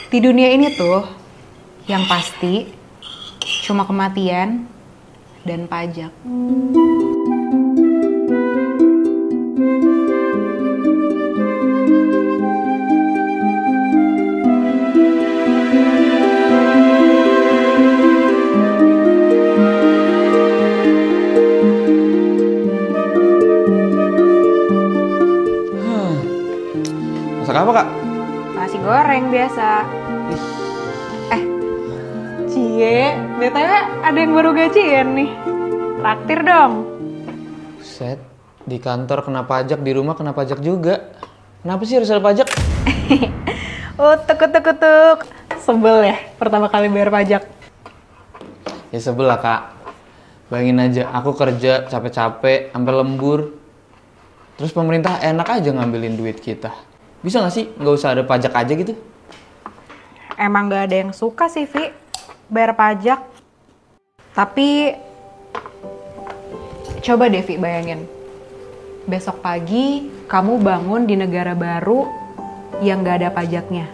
Di dunia ini tuh, yang pasti cuma kematian dan pajak. Masak apa, Kak? Nasi goreng biasa. Cie, BTW ada yang baru gajian nih. Traktir dong. Set, di kantor kena pajak, di rumah kena pajak juga. Kenapa sih harus ada pajak? Utuk. Sebel ya pertama kali bayar pajak. Ya sebel lah, Kak. Bayangin aja, aku kerja capek-capek, sampai lembur. Terus pemerintah enak aja ngambilin duit kita. Bisa gak sih nggak usah ada pajak aja gitu? Emang gak ada yang suka sih, Vi, bayar pajak. Tapi coba deh, Vi, bayangin. Besok pagi kamu bangun di negara baru yang gak ada pajaknya.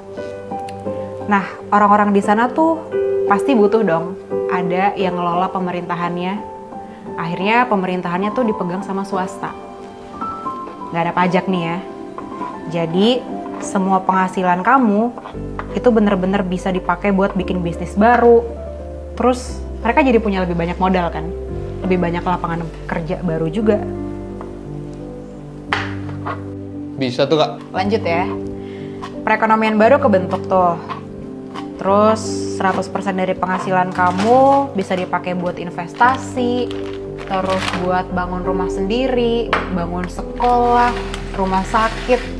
Nah, orang-orang di sana tuh pasti butuh dong ada yang ngelola pemerintahannya. Akhirnya pemerintahannya tuh dipegang sama swasta. Gak ada pajak nih ya. Jadi semua penghasilan kamu itu bener-bener bisa dipakai buat bikin bisnis baru. Terus mereka jadi punya lebih banyak modal kan. Lebih banyak lapangan kerja baru juga. Bisa tuh, Kak. Lanjut ya. Perekonomian baru kebentuk tuh. Terus 100% dari penghasilan kamu bisa dipakai buat investasi, terus buat bangun rumah sendiri, bangun sekolah, rumah sakit.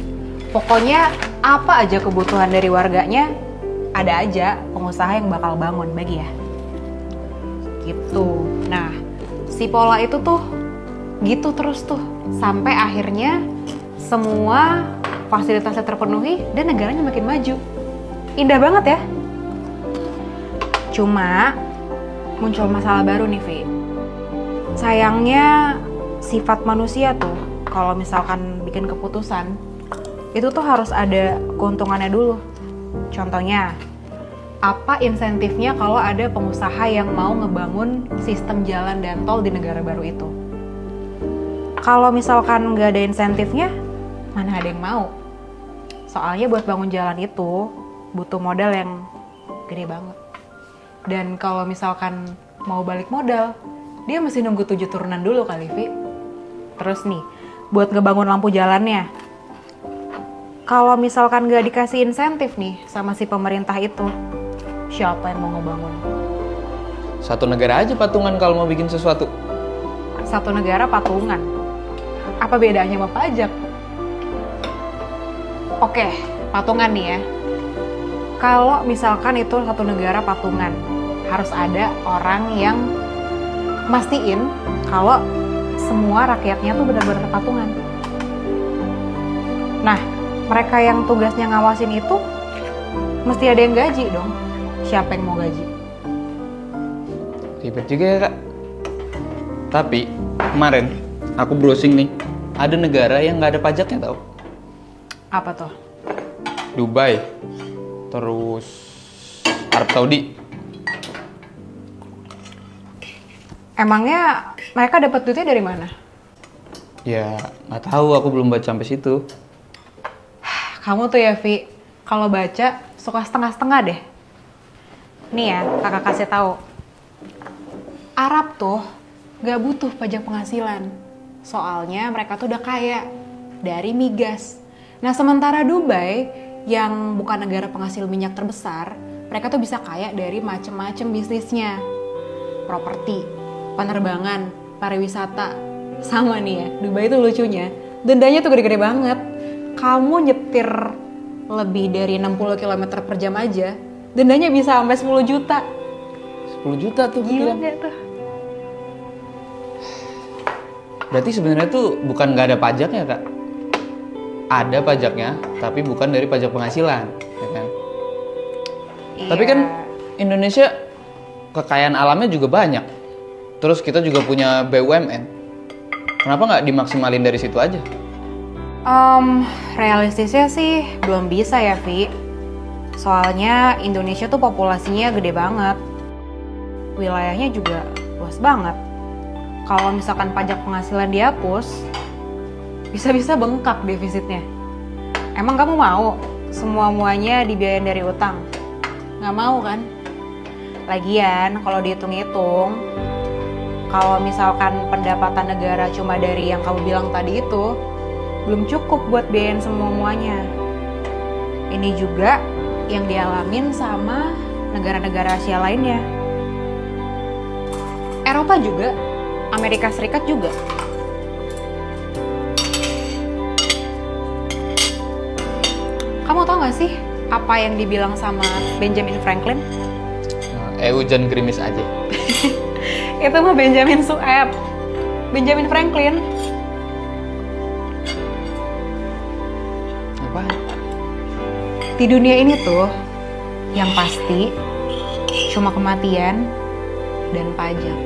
Pokoknya apa aja kebutuhan dari warganya, ada aja pengusaha yang bakal bangun bagi ya. Gitu. Nah, si pola itu tuh gitu terus tuh. Sampai akhirnya semua fasilitasnya terpenuhi dan negaranya makin maju. Indah banget ya. Cuma muncul masalah baru nih, Vi. Sayangnya sifat manusia tuh kalau misalkan bikin keputusan itu tuh harus ada keuntungannya dulu. Contohnya, apa insentifnya kalau ada pengusaha yang mau ngebangun sistem jalan dan tol di negara baru itu? Kalau misalkan nggak ada insentifnya, mana ada yang mau? Soalnya buat bangun jalan itu butuh modal yang gede banget. Dan kalau misalkan mau balik modal, dia mesti nunggu 7 turunan dulu kali, Vi. Terus nih, buat ngebangun lampu jalannya, kalau misalkan nggak dikasih insentif nih sama si pemerintah itu, siapa yang mau ngebangun? Satu negara aja patungan kalau mau bikin sesuatu. Satu negara patungan? Apa bedanya sama pajak? Oke, patungan nih ya. Kalau misalkan itu satu negara patungan, harus ada orang yang mastiin kalau semua rakyatnya tuh benar-benar patungan. Nah, mereka yang tugasnya ngawasin itu mesti ada yang gaji dong. Siapa yang mau gaji? Ribet juga ya, Kak. Tapi kemarin aku browsing nih, ada negara yang nggak ada pajaknya tau. Apa tuh? Dubai, terus Arab Saudi. Emangnya mereka dapat duitnya dari mana? Ya nggak tahu, aku belum baca sampai situ. Kamu tuh ya, Vi, kalau baca suka setengah-setengah deh. Nih ya, kakak kasih tahu. Arab tuh gak butuh pajak penghasilan. Soalnya mereka tuh udah kaya dari migas. Nah, sementara Dubai yang bukan negara penghasil minyak terbesar, mereka tuh bisa kaya dari macem-macem bisnisnya. Properti, penerbangan, pariwisata. Sama nih ya, Dubai tuh lucunya, dendanya tuh gede-gede banget. Kamu nyetir lebih dari 60 km per jam aja, dendanya bisa sampai 10 juta. 10 juta tuh. Gila gak tuh? Berarti sebenarnya tuh bukan nggak ada pajaknya, Kak. Ada pajaknya, tapi bukan dari pajak penghasilan, ya kan? Iya. Tapi kan Indonesia kekayaan alamnya juga banyak. Terus kita juga punya BUMN. Kenapa nggak dimaksimalin dari situ aja? Realistisnya sih belum bisa ya, Vi. Soalnya Indonesia tuh populasinya gede banget. Wilayahnya juga luas banget. Kalau misalkan pajak penghasilan dihapus, bisa-bisa bengkak defisitnya. Emang kamu mau semua-muanya dibiayain dari utang? Nggak mau kan? Lagian kalau dihitung-hitung, kalau misalkan pendapatan negara cuma dari yang kamu bilang tadi itu, belum cukup buat biayain semua-muanya. Ini juga yang dialamin sama negara-negara Asia lainnya. Eropa juga, Amerika Serikat juga. Kamu tau gak sih apa yang dibilang sama Benjamin Franklin? Hujan gerimis aja. Itu mah Benjamin Sueb. Benjamin Franklin. Apa? Di dunia ini tuh, yang pasti cuma kematian dan pajak.